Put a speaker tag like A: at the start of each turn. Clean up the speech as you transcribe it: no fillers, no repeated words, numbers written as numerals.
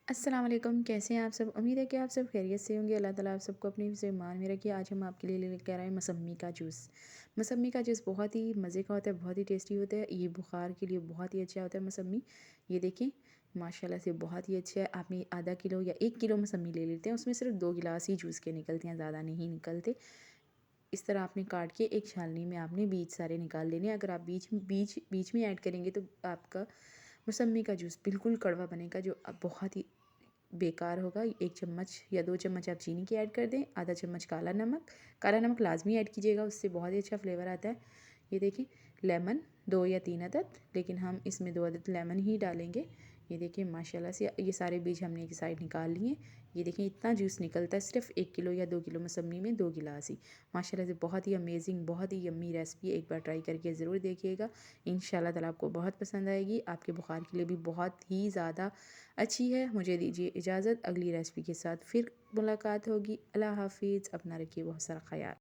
A: अस्सलाम वालेकुम, कैसे हैं आप सब। उम्मीद है कि आप सब खैरियत से होंगे। अल्लाह ताला आप सबको अपनी से मान में रखिए। आज हम आपके लिए लेकर आए हैं मौसम्मी का जूस। मौसम्मी का जूस बहुत ही मज़े का होता है, बहुत ही टेस्टी होता है। ये बुखार के लिए बहुत ही अच्छा होता है मौसम्मी। ये देखें, माशाल्लाह से बहुत ही अच्छा है। आपने आधा किलो या 1 किलो मौसम्मी ले लेते हैं, उसमें सिर्फ 2 गिलास ही जूस के निकलते हैं, ज़्यादा नहीं निकलते। इस तरह आपने काट के एक छालनी में आपने बीज सारे निकाल लेने हैं। अगर आप बीज बीज बीज में ऐड करेंगे तो आपका मौसम्मी का जूस बिल्कुल कड़वा बनेगा, जो बहुत ही बेकार होगा। 1 चम्मच या 2 चम्मच आप चीनी की ऐड कर दें, आधा चम्मच काला नमक लाजमी ऐड कीजिएगा, उससे बहुत ही अच्छा फ्लेवर आता है। ये देखिए, लेमन 2 या 3 अदद, लेकिन हम इसमें 2 अदद लेमन ही डालेंगे। ये देखिए माशाल्लाह से ये सारे बीज हमने एक साइड निकाल लिए। ये देखिए इतना जूस निकलता है सिर्फ 1 किलो या 2 किलो मौसम्मी में, 2 गिलास ही। माशाल्लाह से बहुत ही अमेजिंग, बहुत ही यम्मी रेसिपी, एक बार ट्राई करके ज़रूर देखिएगा। इंशाल्लाह ताला आपको बहुत पसंद आएगी, आपके बुखार के लिए भी बहुत ही ज़्यादा अच्छी है। मुझे दीजिए इजाज़त, अगली रेसिपी के साथ फिर मुलाकात होगी। अल्लाह हाफ़िज़, अपना रखिए बहुत सारा ख़याल।